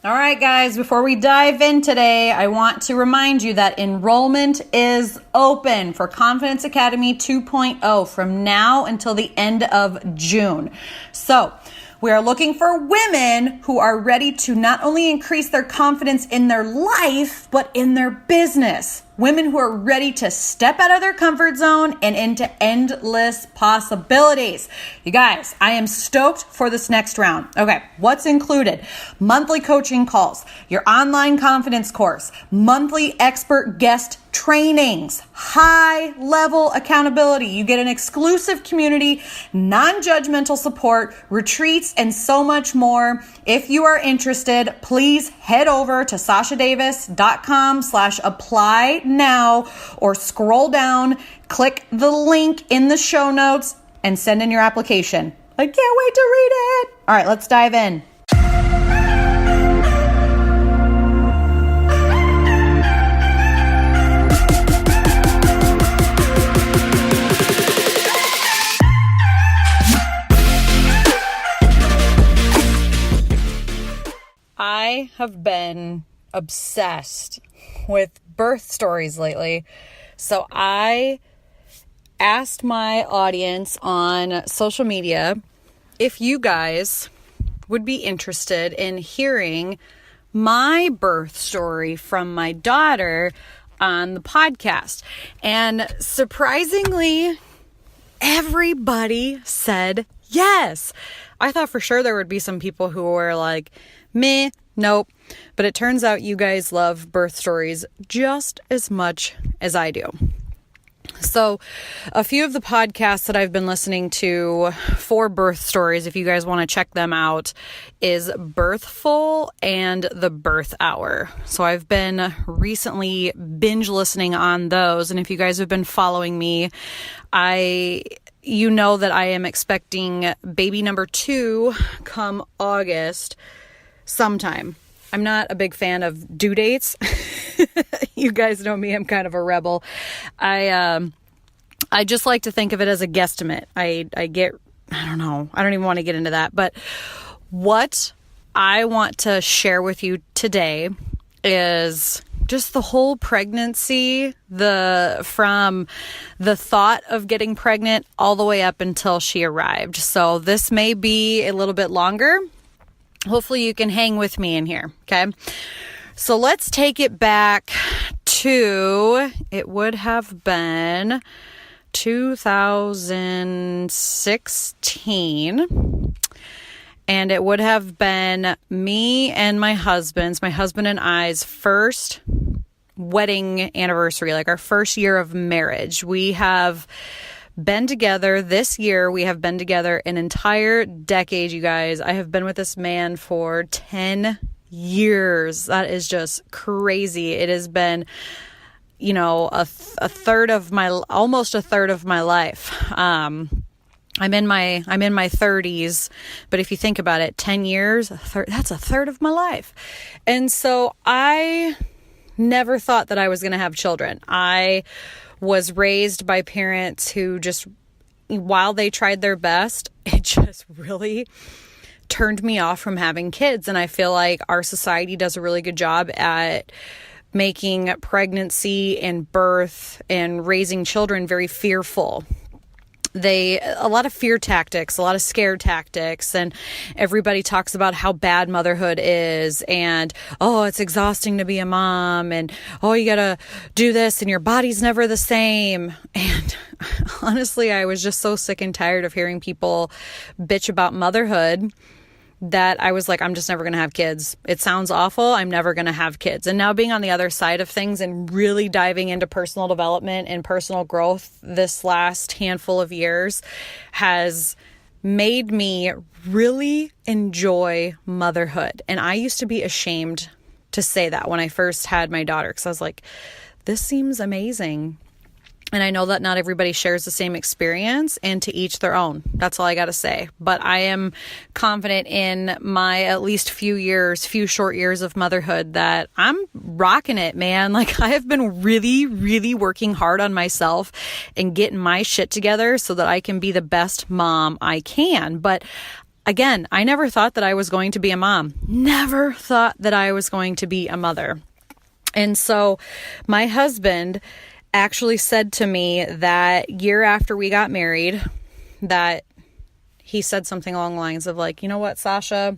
All right, guys, before we dive in today, I want to remind you that enrollment is open for Confidence Academy 2.0 from now until the end of June. So we are looking for women who are ready to not only increase their confidence in their life, but in their business. Women who are ready to step out of their comfort zone and into endless possibilities. You guys, I am stoked for this next round. Okay, what's included? Monthly coaching calls, your online confidence course, monthly expert guest trainings, high level accountability. You get an exclusive community, non-judgmental support, retreats, and so much more. If you are interested, please head over to sashadavis.com/apply now or scroll down, click the link in the show notes and send in your application. I can't wait to read it. All right, let's dive in. I have been obsessed with birth stories lately. So I asked my audience on social media if you guys would be interested in hearing my birth story from my daughter on the podcast. And surprisingly, everybody said yes. I thought for sure there would be some people who were like, meh, nope. But it turns out you guys love birth stories just as much as I do. So a few of the podcasts that I've been listening to for birth stories, if you guys want to check them out, is Birthful and The Birth Hour. So I've been recently binge listening on those. And if you guys have been following me, you know that I am expecting baby number 2 come August sometime. I'm not a big fan of due dates. You guys know me, I'm kind of a rebel. I just like to think of it as a guesstimate. I don't know. I don't even want to get into that. But what I want to share with you today is just the whole pregnancy, from the thought of getting pregnant all the way up until she arrived. So this may be a little bit longer. Hopefully you can hang with me in here, okay? So let's take it back to, it would have been 2016, and it would have been me and my husband and I's first wedding anniversary, like our first year of marriage. We have been together this year. We have been together an entire decade, you guys. I have been with this man for 10 years. That is just crazy. It has been, almost a third of my life. I'm in my 30s, but if you think about it, 10 years, that's a third of my life. And so I never thought that I was going to have children. I was raised by parents who just, while they tried their best, it just really turned me off from having kids. And I feel like our society does a really good job at making pregnancy and birth and raising children very fearful. A lot of fear tactics, a lot of scare tactics, and everybody talks about how bad motherhood is, and, oh, it's exhausting to be a mom, and, oh, you gotta do this, and your body's never the same. And honestly, I was just so sick and tired of hearing people bitch about motherhood that I was like, I'm just never going to have kids. It sounds awful. I'm never going to have kids. And now being on the other side of things and really diving into personal development and personal growth this last handful of years has made me really enjoy motherhood. And I used to be ashamed to say that when I first had my daughter, because I was like, this seems amazing. And I know that not everybody shares the same experience, and to each their own. That's all I got to say. But I am confident in my at least few short years of motherhood that I'm rocking it, man. Like, I have been really, really working hard on myself and getting my shit together so that I can be the best mom I can. But again, I never thought that I was going to be a mom. Never thought that I was going to be a mother. And so my husband actually said to me that year after we got married, that he said something along the lines of like, you know what, Sasha,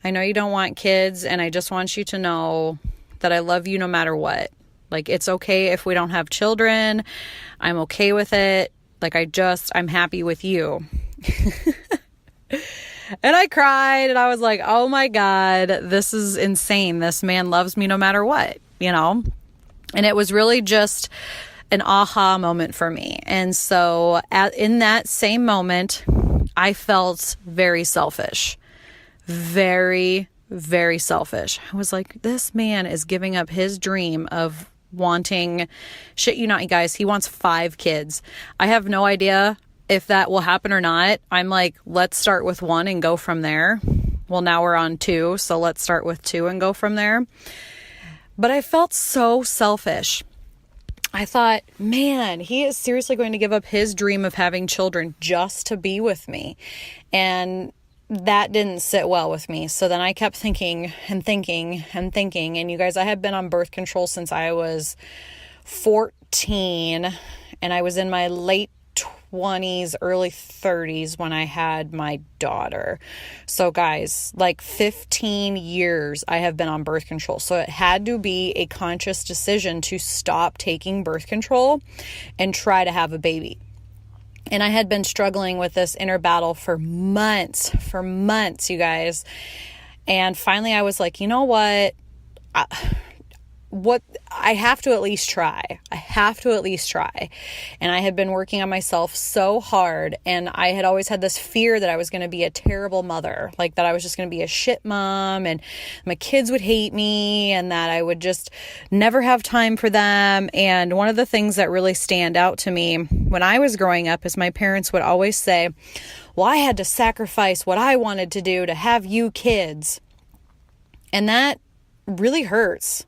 I know you don't want kids, and I just want you to know that I love you no matter what. Like, it's okay if we don't have children. I'm okay with it. Like, I'm happy with you. And I cried, and I was like, oh my God, this is insane. This man loves me no matter what, you know? And it was really just an aha moment for me. And so in that same moment, I felt very selfish. Very, very selfish. I was like, this man is giving up his dream of wanting, shit you not, you guys, he wants 5 kids. I have no idea if that will happen or not. I'm like, let's start with 1 and go from there. Well, now we're on 2, so let's start with 2 and go from there. But I felt so selfish. I thought, man, he is seriously going to give up his dream of having children just to be with me. And that didn't sit well with me. So then I kept thinking and thinking and thinking. And you guys, I have been on birth control since I was 14, and I was in my late 20s, early 30s when I had my daughter. So guys, like 15 years I have been on birth control. So it had to be a conscious decision to stop taking birth control and try to have a baby. And I had been struggling with this inner battle for months, you guys. And finally I was like, you know what? I have to at least try. And I had been working on myself so hard, and I had always had this fear that I was going to be a terrible mother, like that I was just going to be a shit mom, and my kids would hate me, and that I would just never have time for them. And one of the things that really stand out to me when I was growing up is my parents would always say, well, I had to sacrifice what I wanted to do to have you kids. And that really hurts.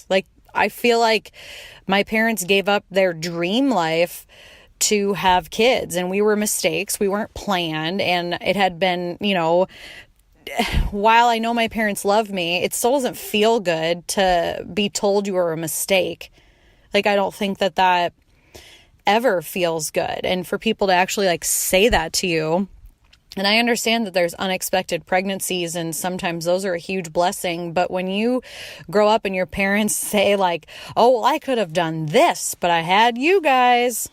Like, I feel like my parents gave up their dream life to have kids, and we were mistakes. We weren't planned, and it had been, you know, while I know my parents love me, it still doesn't feel good to be told you were a mistake. Like, I don't think that ever feels good. And for people to actually like say that to you. And I understand that there's unexpected pregnancies, and sometimes those are a huge blessing. But when you grow up and your parents say like, oh, well, I could have done this, but I had you guys,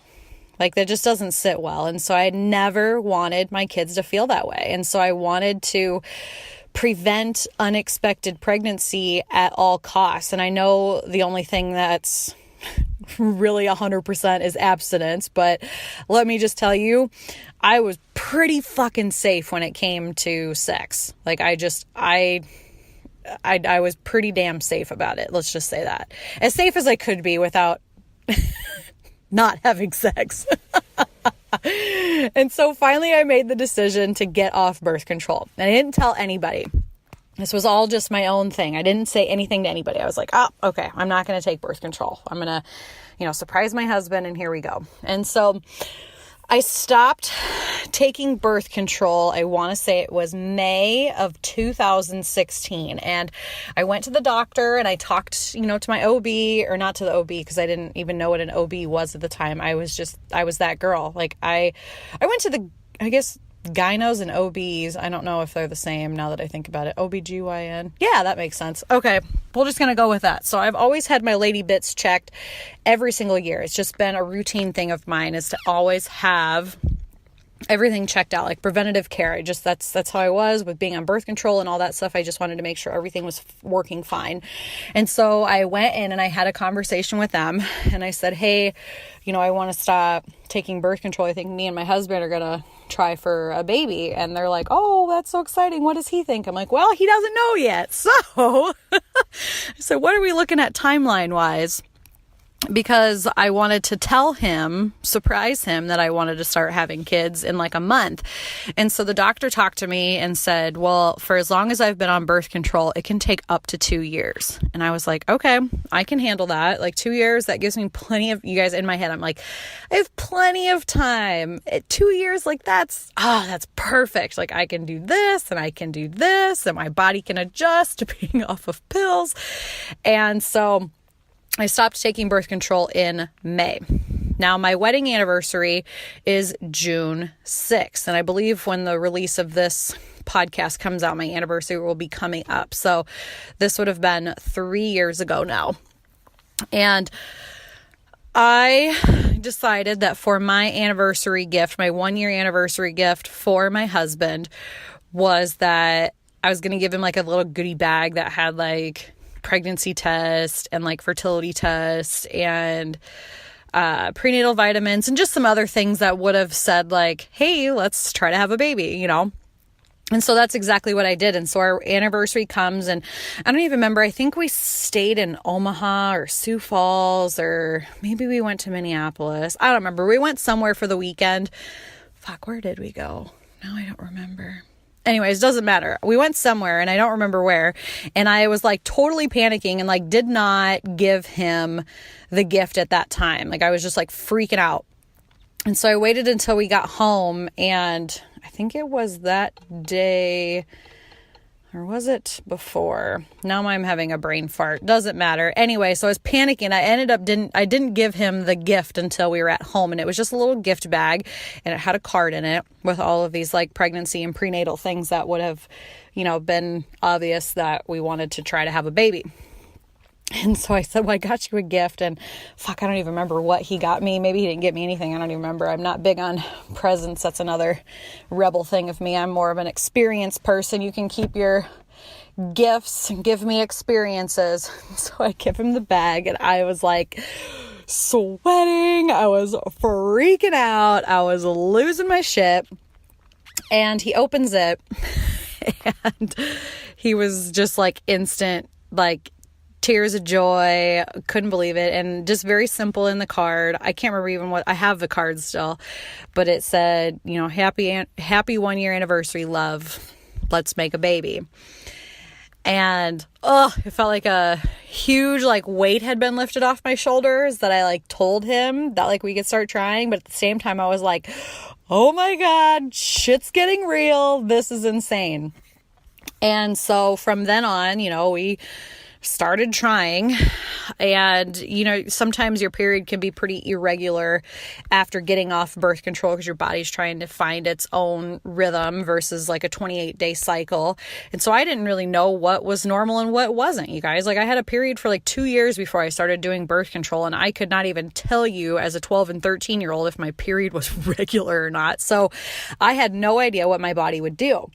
like, that just doesn't sit well. And so I never wanted my kids to feel that way. And so I wanted to prevent unexpected pregnancy at all costs. And I know the only thing that's really 100% is abstinence, but let me just tell you, I was pretty fucking safe when it came to sex. Like, I was pretty damn safe about it. Let's just say that. As safe as I could be without not having sex. And so finally I made the decision to get off birth control. And I didn't tell anybody. This was all just my own thing. I didn't say anything to anybody. I was like, oh, okay, I'm not going to take birth control. I'm going to, surprise my husband, and here we go. And so I stopped taking birth control. I want to say it was May of 2016. And I went to the doctor, and I talked, to my OB, or not to the OB, because I didn't even know what an OB was at the time. I was that girl. Like, I went to the, I guess, gynos and OBs. I don't know if they're the same now that I think about it. OBGYN. Yeah, that makes sense. Okay. We're just going to go with that. So I've always had my lady bits checked every single year. It's just been a routine thing of mine, is to always have everything checked out, like preventative care. That's how I was with being on birth control and all that stuff. I just wanted to make sure everything was working fine. And so I went in and I had a conversation with them, and I said, hey, I want to stop taking birth control. I think me and my husband are going to try for a baby. And they're like, oh, that's so exciting. What does he think? I'm like, well, he doesn't know yet. So what are we looking at timeline wise? because I wanted to tell him, surprise him, that I wanted to start having kids in like a month. And so the doctor talked to me and said, well, for as long as I've been on birth control, it can take up to 2 years. And I was like, okay, I can handle that. Like 2 years, that gives me plenty of, you guys, in my head, I'm like, I have plenty of time. 2 years, like that's perfect. Like I can do this and I can do this and my body can adjust to being off of pills. And so I stopped taking birth control in May. Now, my wedding anniversary is June 6th. And I believe when the release of this podcast comes out, my anniversary will be coming up. So this would have been 3 years ago now. And I decided that for my anniversary gift, my 1-year anniversary gift for my husband, was that I was going to give him like a little goodie bag that had like pregnancy test and like fertility test and prenatal vitamins and just some other things that would have said like, hey, let's try to have a baby, you know? And so that's exactly what I did. And so our anniversary comes and I don't even remember. I think we stayed in Omaha or Sioux Falls, or maybe we went to Minneapolis. I don't remember. We went somewhere for the weekend. Fuck, where did we go? Now I don't remember. Anyways, doesn't matter. We went somewhere and I don't remember where. And I was like totally panicking and like did not give him the gift at that time. Like I was just like freaking out. And so I waited until we got home, and I think it was that day, or was it before? Now I'm having a brain fart. Doesn't matter. Anyway, so I was panicking. I didn't give him the gift until we were at home, and it was just a little gift bag, and it had a card in it with all of these like pregnancy and prenatal things that would have, you know, been obvious that we wanted to try to have a baby. And so I said, well, I got you a gift, and fuck, I don't even remember what he got me. Maybe he didn't get me anything. I don't even remember. I'm not big on presents. That's another rebel thing of me. I'm more of an experienced person. You can keep your gifts and give me experiences. So I give him the bag, and I was like sweating. I was freaking out. I was losing my shit. And he opens it, and he was just like instant, like, tears of joy, couldn't believe it, and just very simple in the card. I can't remember even what, I have the card still, but it said, you know, happy 1-year anniversary, love, let's make a baby. And it felt like a huge like weight had been lifted off my shoulders, that I like told him that like we could start trying. But at the same time I was like, oh my God, shit's getting real. This is insane. And so from then on, you know, we started trying. And, you know, sometimes your period can be pretty irregular after getting off birth control, because your body's trying to find its own rhythm versus like a 28-day cycle. And so I didn't really know what was normal and what wasn't, you guys. Like I had a period for like 2 years before I started doing birth control, and I could not even tell you as a 12 and 13-year-old if my period was regular or not. So I had no idea what my body would do.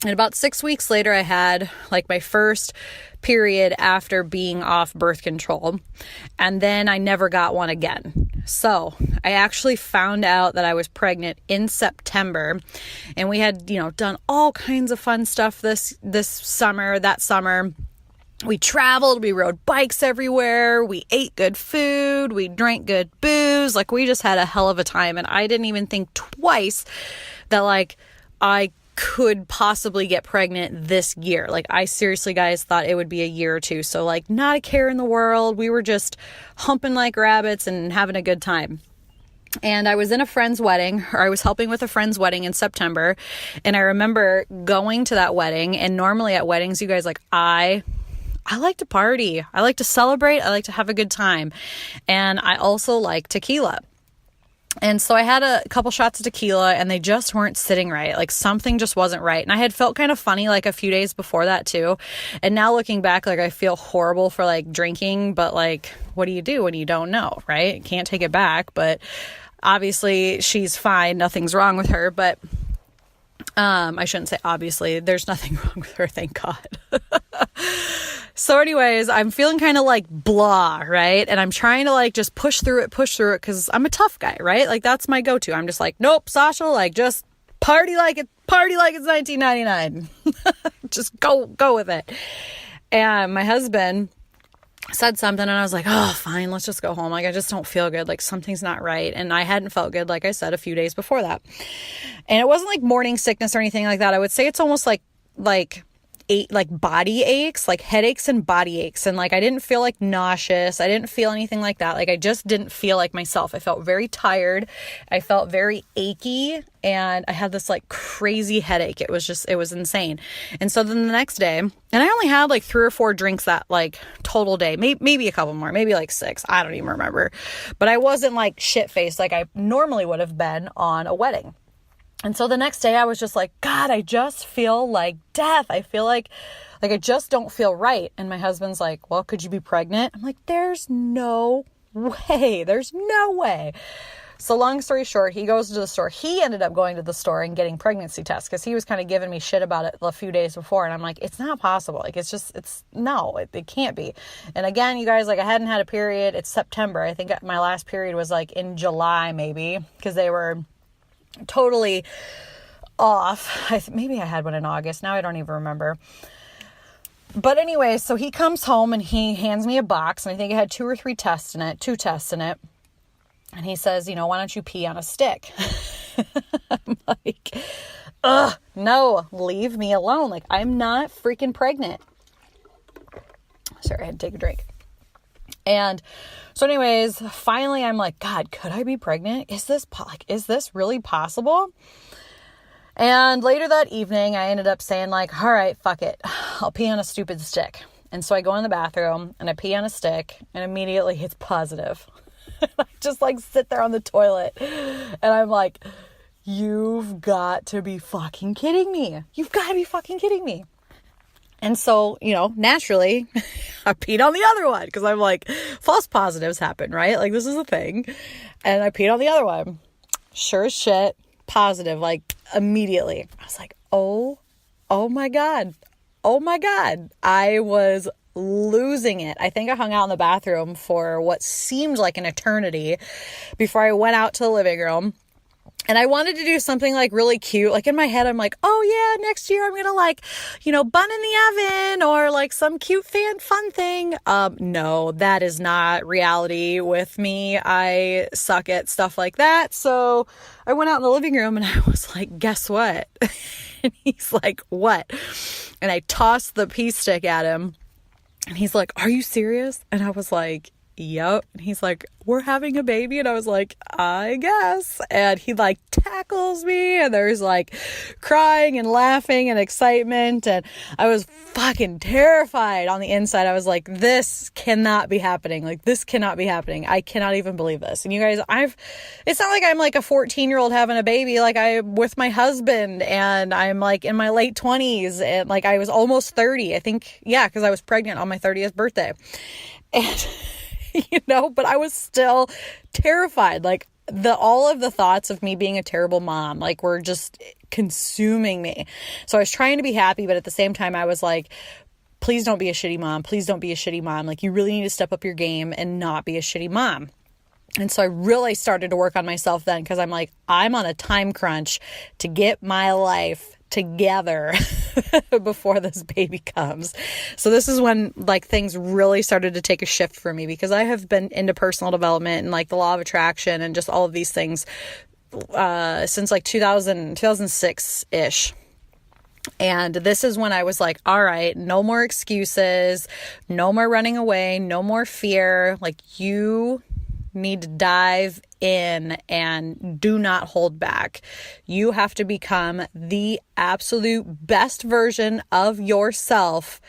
And about 6 weeks later, I had like my first period after being off birth control. And then I never got one again. So I actually found out that I was pregnant in September, and we had, you know, done all kinds of fun stuff that summer. We traveled, we rode bikes everywhere, we ate good food, we drank good booze. Like we just had a hell of a time. And I didn't even think twice that like I could possibly get pregnant this year. Like I seriously, guys, thought it would be a year or two. So like not a care in the world. We were just humping like rabbits and having a good time. And I was in a friend's wedding, or I was helping with a friend's wedding in September. And I remember going to that wedding. And normally at weddings, you guys, like I like to party. I like to celebrate. I like to have a good time. And I also like tequila. And so I had a couple shots of tequila, and they just weren't sitting right. Like something just wasn't right. And I had felt kind of funny like a few days before that too. And now looking back, like I feel horrible for like drinking, but like, what do you do when you don't know, right? Can't take it back. But obviously she's fine. Nothing's wrong with her. But I shouldn't say obviously. There's nothing wrong with her, thank God. So anyways, I'm feeling kind of like blah, right? And I'm trying to like just push through it because I'm a tough guy, right? Like that's my go-to. I'm just like, nope, Sasha, like just party like it's 1999. Just go with it. And my husband said something and I was like, oh, fine, let's just go home. Like, I just don't feel good. Like, something's not right. And I hadn't felt good, like I said, a few days before that. And it wasn't like morning sickness or anything like that. I would say it's almost like body aches, like headaches and body aches. And like, I didn't feel like nauseous. I didn't feel anything like that. Like, I just didn't feel like myself. I felt very tired. I felt very achy, and I had this like crazy headache. It was insane. And so then the next day, and I only had like 3 or 4 drinks that like total day, maybe a couple more, maybe like 6. I don't even remember, but I wasn't like shit faced like I normally would have been on a wedding. And so the next day I was just like, God, I just feel like death. I feel like I just don't feel right. And my husband's like, well, could you be pregnant? I'm like, there's no way. There's no way. So long story short, he goes to the store. He ended up going to the store and getting pregnancy tests because he was kind of giving me shit about it a few days before. And I'm like, it's not possible. Like, it can't be. And again, you guys, like, I hadn't had a period. It's September. I think my last period was like in July, maybe, because they were totally off. Maybe I had one in August. Now I don't even remember. But anyway, so he comes home and he hands me a box, and I think it had 2 tests in it. And he says, why don't you pee on a stick? I'm like, no, leave me alone. Like, I'm not freaking pregnant. Sorry, I had to take a drink. And so anyways, finally I'm like, God, could I be pregnant? Is this really possible? And later that evening, I ended up saying like, all right, fuck it. I'll pee on a stupid stick. And so I go in the bathroom and I pee on a stick, and immediately it's positive. I just like sit there on the toilet and I'm like, you've got to be fucking kidding me. You've got to be fucking kidding me. And so, naturally, I peed on the other one because I'm like, false positives happen, right? Like, this is a thing. And I peed on the other one. Sure as shit, positive, like, immediately. I was like, oh my God. Oh my God. I was losing it. I think I hung out in the bathroom for what seemed like an eternity before I went out to the living room. And I wanted to do something like really cute. Like, in my head, I'm like, oh yeah, next year I'm going to like, bun in the oven or like some cute fun thing. No, that is not reality with me. I suck at stuff like that. So I went out in the living room and I was like, guess what? And he's like, what? And I tossed the pea stick at him. And he's like, are you serious? And I was like, yep. And he's like, we're having a baby. And I was like, I guess. And he like tackles me, and there's like crying and laughing and excitement. And I was fucking terrified on the inside. I was like, this cannot be happening. Like, this cannot be happening. I cannot even believe this. And you guys, it's not like I'm like a 14-year-old having a baby. Like, I'm with my husband, and I'm like in my late 20s, and like I was almost 30. I think, yeah, because I was pregnant on my 30th birthday. And but I was still terrified. Like, all of the thoughts of me being a terrible mom, like, were just consuming me. So I was trying to be happy, but at the same time I was like, please don't be a shitty mom. Please don't be a shitty mom. Like, you really need to step up your game and not be a shitty mom. And so I really started to work on myself then, because I'm like, I'm on a time crunch to get my life together before this baby comes. So this is when like things really started to take a shift for me, because I have been into personal development and like the law of attraction and just all of these things since like 2006-ish. And this is when I was like, all right, no more excuses, no more running away, no more fear. Like, you need to dive in and do not hold back. You have to become the absolute best version of yourself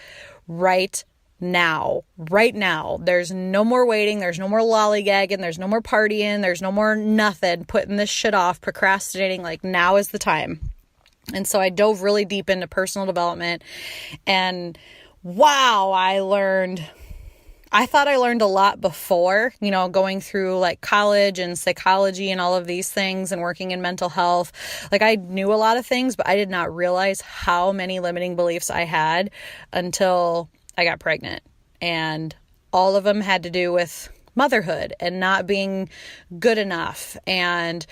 right now. Right now. There's no more waiting. There's no more lollygagging. There's no more partying. There's no more nothing, putting this shit off, procrastinating. Like, now is the time. And so I dove really deep into personal development, and wow, I thought I learned a lot before, going through like college and psychology and all of these things and working in mental health. Like, I knew a lot of things, but I did not realize how many limiting beliefs I had until I got pregnant. And all of them had to do with motherhood and not being good enough and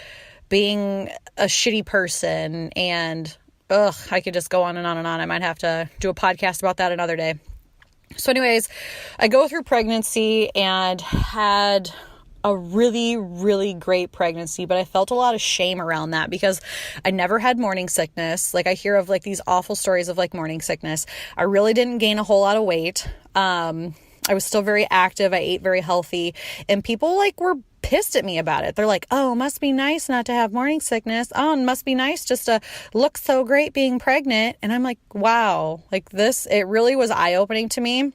being a shitty person. And I could just go on and on and on. I might have to do a podcast about that another day. So anyways, I go through pregnancy and had a really, really great pregnancy, but I felt a lot of shame around that because I never had morning sickness. Like I hear of like these awful stories of like morning sickness. I really didn't gain a whole lot of weight. I was still very active. I ate very healthy, and people like were pissed at me about it. They're like, oh, must be nice not to have morning sickness. Oh, and must be nice just to look so great being pregnant. And I'm like, wow, like this, it really was eye-opening to me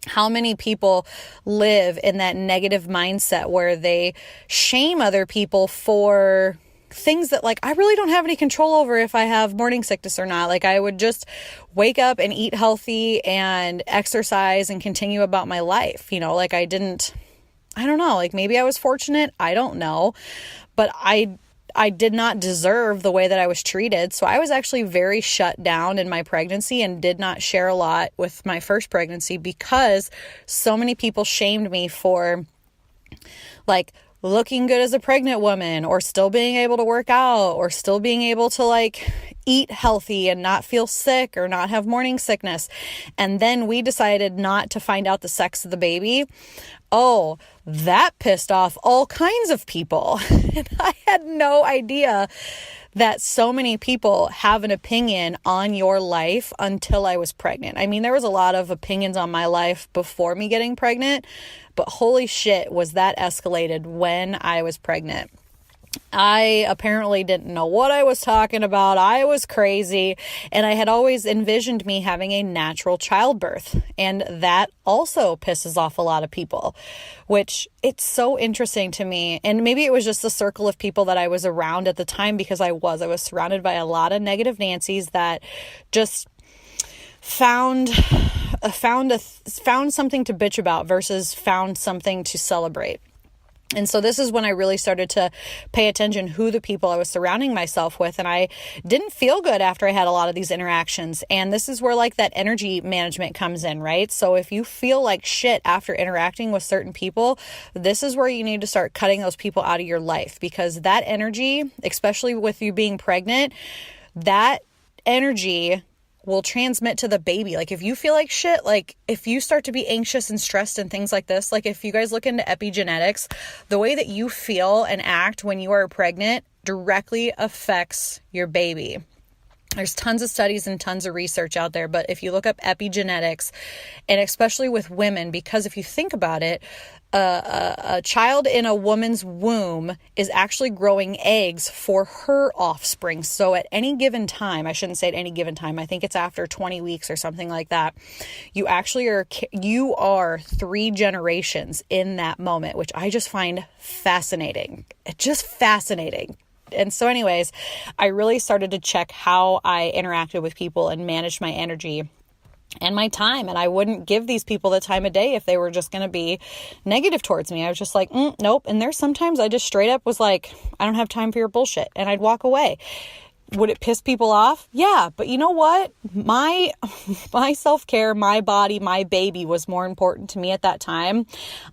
how many people live in that negative mindset where they shame other people for things that like I really don't have any control over if I have morning sickness or not. Like I would just wake up and eat healthy and exercise and continue about my life. You know, like I don't know, like maybe I was fortunate. I don't know, but I did not deserve the way that I was treated. So I was actually very shut down in my pregnancy and did not share a lot with my first pregnancy because so many people shamed me for like looking good as a pregnant woman or still being able to work out or still being able to like eat healthy and not feel sick or not have morning sickness. And then we decided not to find out the sex of the baby. Oh, that pissed off all kinds of people. And I had no idea that so many people have an opinion on your life until I was pregnant. I mean, there was a lot of opinions on my life before me getting pregnant, but holy shit, was that escalated when I was pregnant. I apparently didn't know what I was talking about. I was crazy, and I had always envisioned me having a natural childbirth, and that also pisses off a lot of people, which it's so interesting to me. And maybe it was just the circle of people that I was around at the time because I was surrounded by a lot of negative Nancys that just found something to bitch about versus found something to celebrate. And so this is when I really started to pay attention who the people I was surrounding myself with. And I didn't feel good after I had a lot of these interactions. And this is where like that energy management comes in, right? So if you feel like shit after interacting with certain people, this is where you need to start cutting those people out of your life, because that energy, especially with you being pregnant, that energy will transmit to the baby. Like if you feel like shit, like if you start to be anxious and stressed and things like this, like if you guys look into epigenetics, the way that you feel and act when you are pregnant directly affects your baby. There's tons of studies and tons of research out there, but if you look up epigenetics, and especially with women, because if you think about it, a child in a woman's womb is actually growing eggs for her offspring. So at any given time, I shouldn't say at any given time, I think it's after 20 weeks or something like that, you are 3 generations in that moment, which I just find fascinating. It's just fascinating. And so anyways, I really started to check how I interacted with people and managed my energy and my time. And I wouldn't give these people the time of day if they were just going to be negative towards me. I was just like, nope. And there's sometimes I just straight up was like, I don't have time for your bullshit. And I'd walk away. Would it piss people off? Yeah. But you know what? My self-care, my body, my baby was more important to me at that time.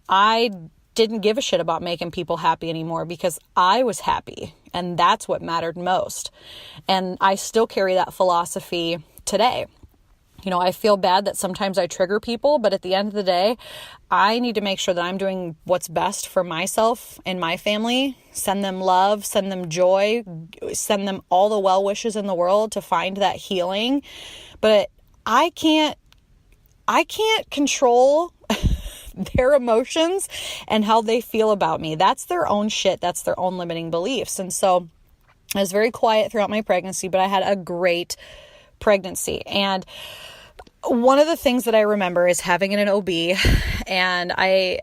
I didn't give a shit about making people happy anymore because I was happy, and that's what mattered most. And I still carry that philosophy today. You know, I feel bad that sometimes I trigger people, but at the end of the day, I need to make sure that I'm doing what's best for myself and my family, send them love, send them joy, send them all the well wishes in the world to find that healing. But I can't control their emotions and how they feel about me. That's their own shit. That's their own limiting beliefs. And so I was very quiet throughout my pregnancy, but I had a great pregnancy. And one of the things that I remember is having an OB. And I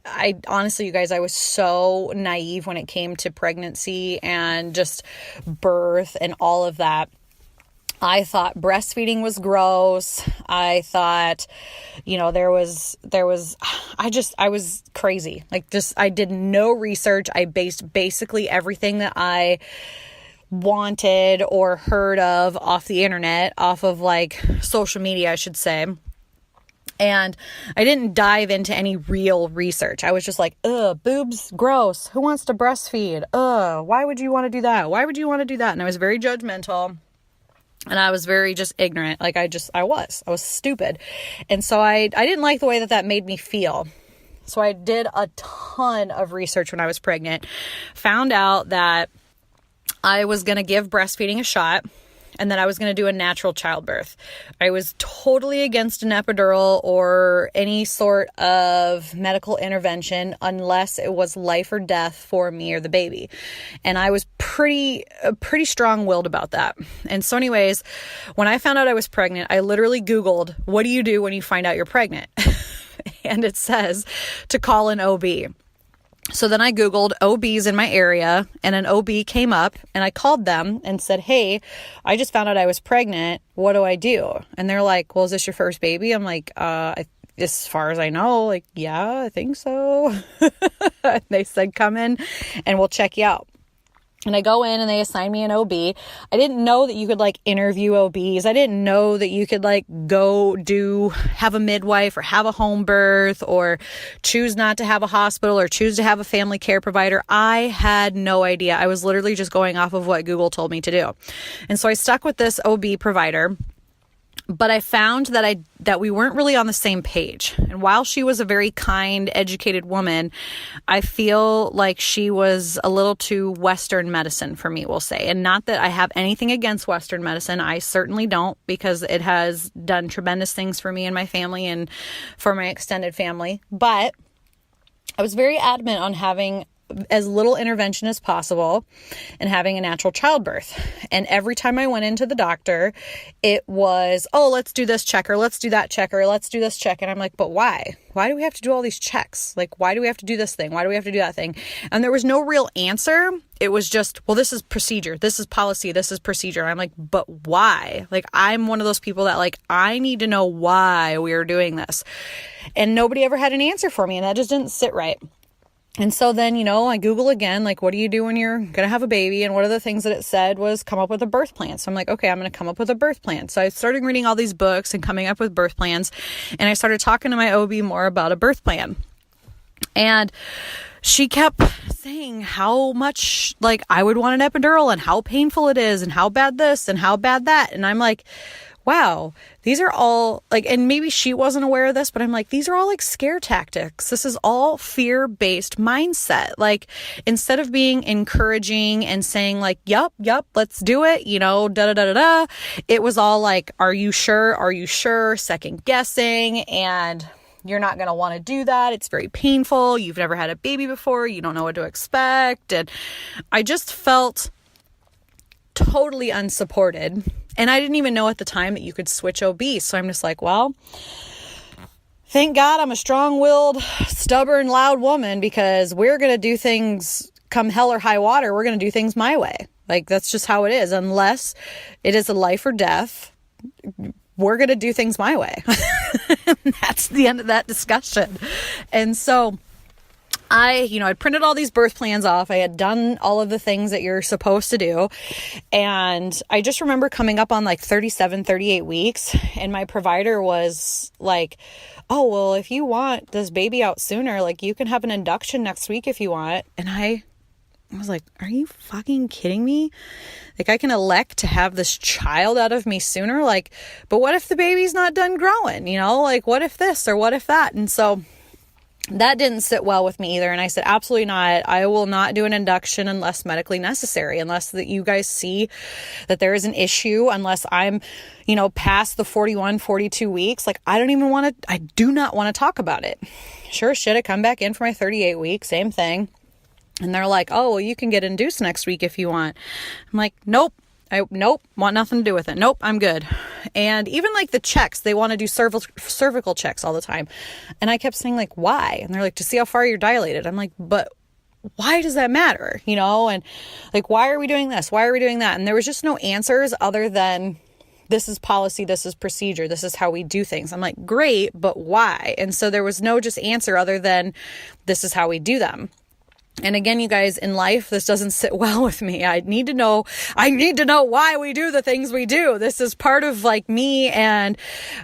honestly, you guys, I was so naive when it came to pregnancy and just birth and all of that. I thought breastfeeding was gross. I thought, you know, I was crazy. Like I did no research. I based basically everything that I wanted or heard of off the internet, off of like social media, I should say. And I didn't dive into any real research. I was just like, boobs, gross. Who wants to breastfeed? Why would you want to do that? Why would you want to do that? And I was very judgmental. And I was very just ignorant. Like I was stupid. And so I didn't like the way that made me feel. So I did a ton of research when I was pregnant, found out that I was going to give breastfeeding a shot, and that I was going to do a natural childbirth. I was totally against an epidural or any sort of medical intervention unless it was life or death for me or the baby. And I was pretty strong-willed about that. And so anyways, when I found out I was pregnant, I literally Googled, what do you do when you find out you're pregnant? And it says to call an OB. So then I Googled OBs in my area, and an OB came up, and I called them and said, hey, I just found out I was pregnant. What do I do? And they're like, well, is this your first baby? I'm like, as far as I know, like, yeah, I think so. They said, come in and we'll check you out. And I go in and they assign me an OB. I didn't know that you could like interview OBs. I didn't know that you could like have a midwife or have a home birth or choose not to have a hospital or choose to have a family care provider. I had no idea. I was literally just going off of what Google told me to do. And so I stuck with this OB provider. But I found that we weren't really on the same page. And while she was a very kind, educated woman, I feel like she was a little too Western medicine for me, we'll say. And not that I have anything against Western medicine. I certainly don't, because it has done tremendous things for me and my family and for my extended family. But I was very adamant on having as little intervention as possible and having a natural childbirth. And every time I went into the doctor, it was, oh, let's do this checker, let's do that checker, let's do this check. And I'm like, but why? Why do we have to do all these checks? Like, why do we have to do this thing? Why do we have to do that thing? And there was no real answer. It was just, well, this is procedure, this is policy, this is procedure. I'm like, but why? Like, I'm one of those people that like, I need to know why we are doing this. And nobody ever had an answer for me, and that just didn't sit right. And so then, I Google again, like, what do you do when you're going to have a baby? And one of the things that it said was come up with a birth plan. So I'm like, okay, I'm going to come up with a birth plan. So I started reading all these books and coming up with birth plans. And I started talking to my OB more about a birth plan. And she kept saying how much, like, I would want an epidural and how painful it is and how bad this and how bad that. And I'm like, wow, these are all like, and maybe she wasn't aware of this, but I'm like, these are all like scare tactics. This is all fear-based mindset. Like, instead of being encouraging and saying like, yup, let's do it, it was all like, are you sure? Are you sure? Second guessing. And you're not going to want to do that. It's very painful. You've never had a baby before. You don't know what to expect. And I just felt totally unsupported. And I didn't even know at the time that you could switch OBs. So I'm just like, well, thank God I'm a strong-willed, stubborn, loud woman, because we're going to do things come hell or high water. We're going to do things my way. Like, that's just how it is. Unless it is a life or death, we're going to do things my way. That's the end of that discussion. And so I'd printed all these birth plans off. I had done all of the things that you're supposed to do. And I just remember coming up on like 37, 38 weeks. And my provider was like, oh, well, if you want this baby out sooner, like, you can have an induction next week if you want. And I was like, are you fucking kidding me? Like, I can elect to have this child out of me sooner. Like, but what if the baby's not done growing? Like, what if this or what if that? And so that didn't sit well with me either. And I said, absolutely not. I will not do an induction unless medically necessary, unless that you guys see that there is an issue, unless I'm, past the 41, 42 weeks. Like, I do not want to talk about it. Sure as shit, I come back in for my 38 weeks, same thing. And they're like, oh, well, you can get induced next week if you want. I'm like, nope. Want nothing to do with it. Nope, I'm good. And even like the checks, they want to do cervical checks all the time. And I kept saying like, why? And they're like, to see how far you're dilated. I'm like, but why does that matter? And like, why are we doing this? Why are we doing that? And there was just no answers other than, this is policy, this is procedure, this is how we do things. I'm like, great, but why? And so there was no just answer other than, this is how we do them. And again, you guys, in life, this doesn't sit well with me. I need to know why we do the things we do. This is part of like me, and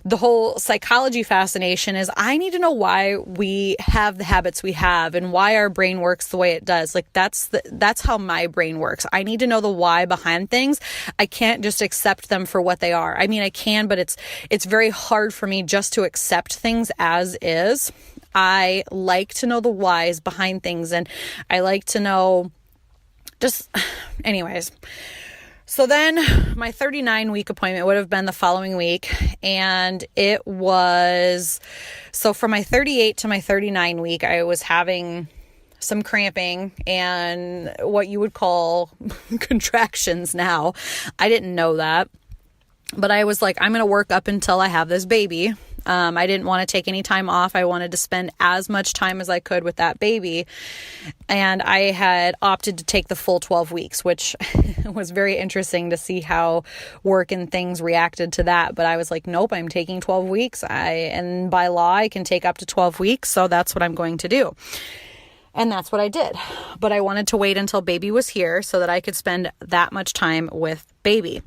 the whole psychology fascination is I need to know why we have the habits we have and why our brain works the way it does. Like that's how my brain works. I need to know the why behind things. I can't just accept them for what they are. I mean, I can, but it's very hard for me just to accept things as is. I like to know the whys behind things, and I like to know anyways. So then my 39-week appointment would have been the following week, and it was, so from my 38 to my 39 week, I was having some cramping and what you would call contractions now. I didn't know that, but I was like, I'm going to work up until I have this baby. I didn't want to take any time off. I wanted to spend as much time as I could with that baby. And I had opted to take the full 12 weeks, which was very interesting to see how work and things reacted to that. But I was like, nope, I'm taking 12 weeks. And by law, I can take up to 12 weeks. So that's what I'm going to do. And that's what I did. But I wanted to wait until baby was here so that I could spend that much time with baby.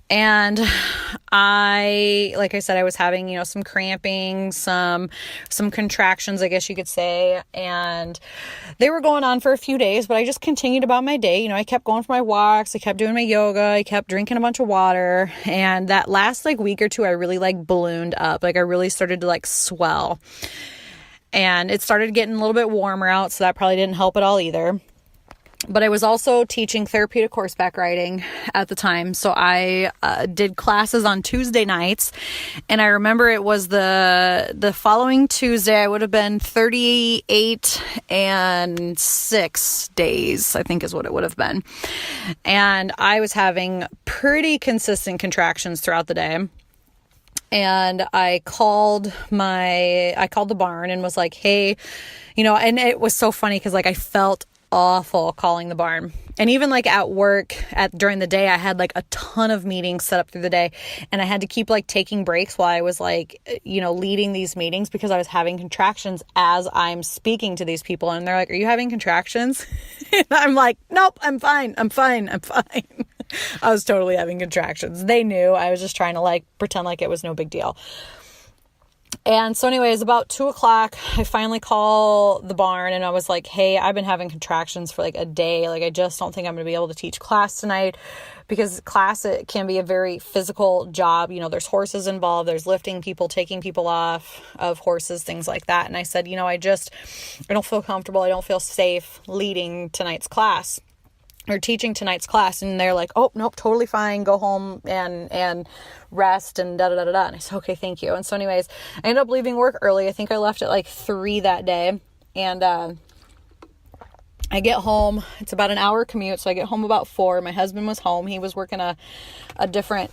And like I said, I was having, some cramping, some contractions, I guess you could say. And they were going on for a few days, but I just continued about my day. I kept going for my walks. I kept doing my yoga. I kept drinking a bunch of water. And that last week or two, I really ballooned up. I really started to swell. And it started getting a little bit warmer out. So that probably didn't help at all either. But I was also teaching therapeutic horseback riding at the time. So I did classes on Tuesday nights. And I remember it was the following Tuesday, I would have been 38 and 6 days, I think is what it would have been. And I was having pretty consistent contractions throughout the day. And I called the barn and was like, hey, and it was so funny because I felt awful calling the barn. And even at work during the day, I had a ton of meetings set up through the day, and I had to keep taking breaks while I was leading these meetings because I was having contractions as I'm speaking to these people. And they're like, are you having contractions? And I'm like, nope, I'm fine. I was totally having contractions. They knew. I was just trying to pretend like it was no big deal. And so anyways, about 2:00, I finally call the barn and I was like, hey, I've been having contractions for a day. I just don't think I'm going to be able to teach class tonight because class, it can be a very physical job. There's horses involved. There's lifting people, taking people off of horses, things like that. And I said, I don't feel comfortable. I don't feel safe leading tonight's class or teaching tonight's class. And they're like, oh, nope, totally fine. Go home and rest and da-da-da-da-da. And I said, okay, thank you. And so anyways, I ended up leaving work early. I think I left at 3 that day. And I get home. It's about an hour commute. So I get home about 4. My husband was home. He was working a different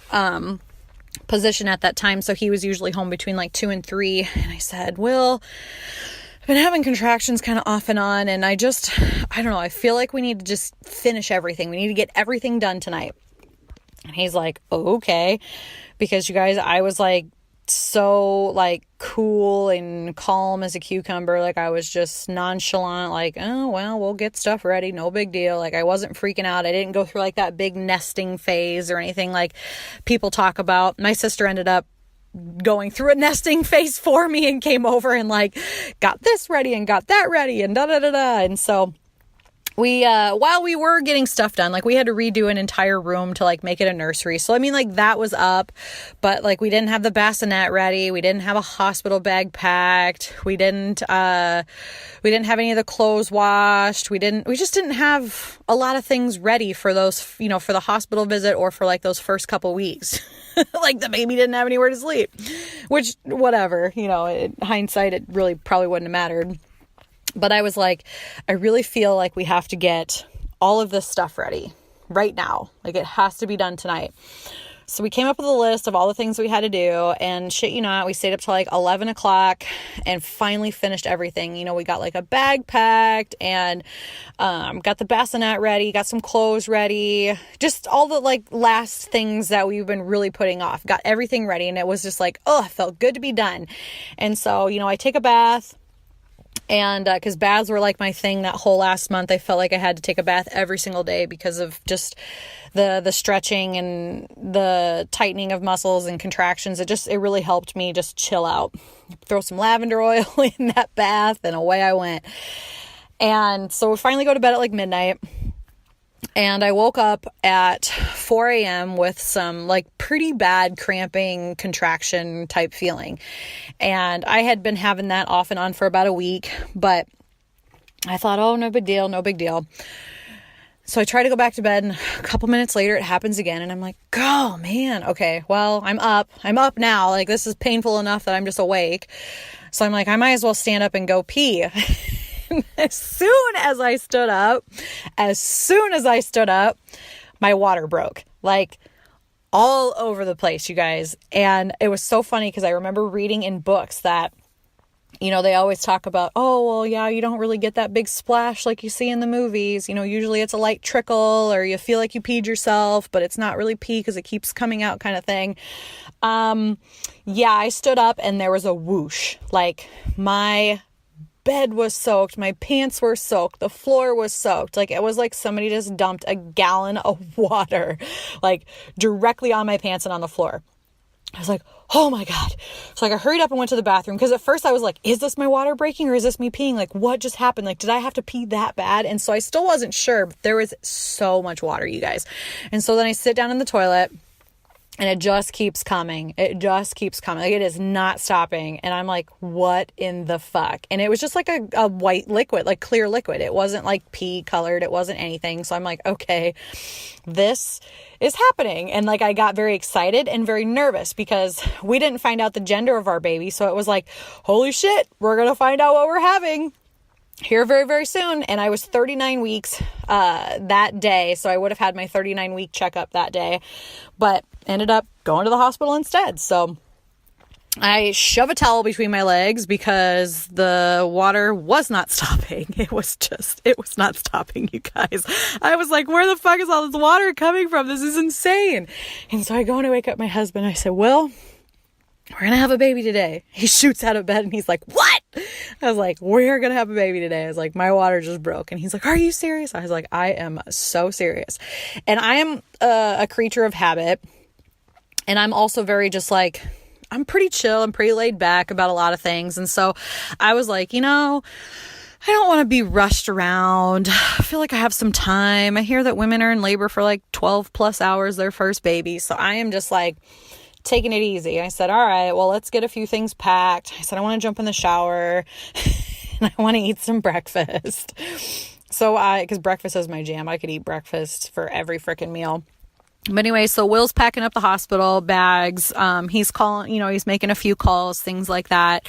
position at that time. So he was usually home between 2 and 3. And I said, Will, I've been having contractions kind of off and on, and I don't know, I feel like we need to just finish everything. We need to get everything done tonight. And he's like, oh, okay. Because you guys, I was so cool and calm as a cucumber. I was just nonchalant, oh, well, we'll get stuff ready. No big deal. I wasn't freaking out. I didn't go through that big nesting phase or anything people talk about. My sister ended up going through a nesting phase for me and came over and got this ready and got that ready and da-da-da-da. And so we, while we were getting stuff done, we had to redo an entire room to make it a nursery. So, I mean, that was up, but we didn't have the bassinet ready. We didn't have a hospital bag packed. We didn't have any of the clothes washed. We just didn't have a lot of things ready for those, for the hospital visit or for those first couple weeks. The baby didn't have anywhere to sleep, which whatever, in hindsight, it really probably wouldn't have mattered. But I was I really feel we have to get all of this stuff ready right now. It has to be done tonight. So we came up with a list of all the things we had to do, and shit, we stayed up till 11 o'clock and finally finished everything. We got a bag packed and got the bassinet ready, got some clothes ready, just all the last things that we've been really putting off. Got everything ready, and it was just oh, it felt good to be done. And so, I take a bath. And because baths were like my thing that whole last month, I felt like I had to take a bath every single day because of just the stretching and the tightening of muscles and contractions. It really helped me just chill out. Throw some lavender oil in that bath and away I went. And so we finally go to bed at like midnight. And I woke up at 4 a.m. with some like pretty bad cramping contraction type feeling. And I had been having that off and on for about a week, but I thought, oh, no big deal, no big deal. So I try to go back to bed, and a couple minutes later it happens again. And I'm like, oh man, okay, well, I'm up now. Like, this is painful enough that I'm just awake. So I'm like, I might as well stand up and go pee. As soon as I stood up, my water broke, like all over the place, you guys. And it was so funny because I remember reading in books that, you know, they always talk about, oh, well, yeah, you don't really get that big splash like you see in the movies. You know, usually it's a light trickle or you feel like you peed yourself, but it's not really pee because it keeps coming out kind of thing. Yeah, I stood up and there was a whoosh. Like, my bed was soaked, my pants were soaked, the floor was soaked. Like, it was like somebody just dumped a gallon of water, like, directly on my pants and on the floor. I was like, oh my God. So like I hurried up and went to the bathroom, because at first I was like, is this my water breaking or is this me peeing? Like, what just happened? Like, did I have to pee that bad? And so I still wasn't sure, but there was so much water, you guys. And so then I sit down in the toilet, and it just keeps coming. It just keeps coming. Like, it is not stopping. And I'm like, what in the fuck? And it was just like a white liquid, like clear liquid. It wasn't like pee colored. It wasn't anything. So I'm like, okay, this is happening. And like, I got very excited and very nervous because we didn't find out the gender of our baby. So it was like, holy shit, we're going to find out what we're having here very, very soon. And I was 39 weeks that day. So I would have had my 39-week checkup that day, but ended up going to the hospital instead. So I shove a towel between my legs because the water was not stopping. It was not stopping, you guys. I was like, where the fuck is all this water coming from? This is insane. And so I go and I wake up my husband. I said, Will, we're going to have a baby today. He shoots out of bed and he's like, what? I was like, we're going to have a baby today. I was like, my water just broke. And he's like, are you serious? I was like, I am so serious. And I am a creature of habit. And I'm also very just like, I'm pretty chill. I'm pretty laid back about a lot of things. And so I was like, you know, I don't want to be rushed around. I feel like I have some time. I hear that women are in labor for like 12 plus hours, their first baby. So I am just like taking it easy. I said, all right, well, let's get a few things packed. I said, I want to jump in the shower and I want to eat some breakfast. So because breakfast is my jam. I could eat breakfast for every freaking meal. But anyway, so Will's packing up the hospital bags. He's calling, you know, he's making a few calls, things like that.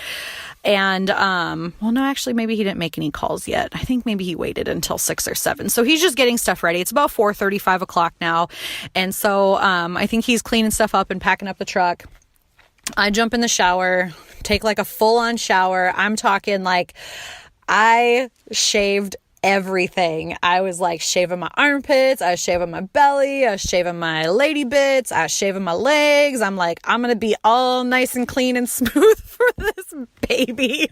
And, well, no, actually, maybe he didn't make any calls yet. I think maybe he waited until 6 or 7. So he's just getting stuff ready. It's about 4:30, 5 o'clock now. And so, I think he's cleaning stuff up and packing up the truck. I jump in the shower, take like a full on shower. I'm talking like I shaved everything. I was like shaving my armpits, I was shaving my belly, I was shaving my lady bits, I was shaving my legs. I'm like, I'm gonna be all nice and clean and smooth for this baby.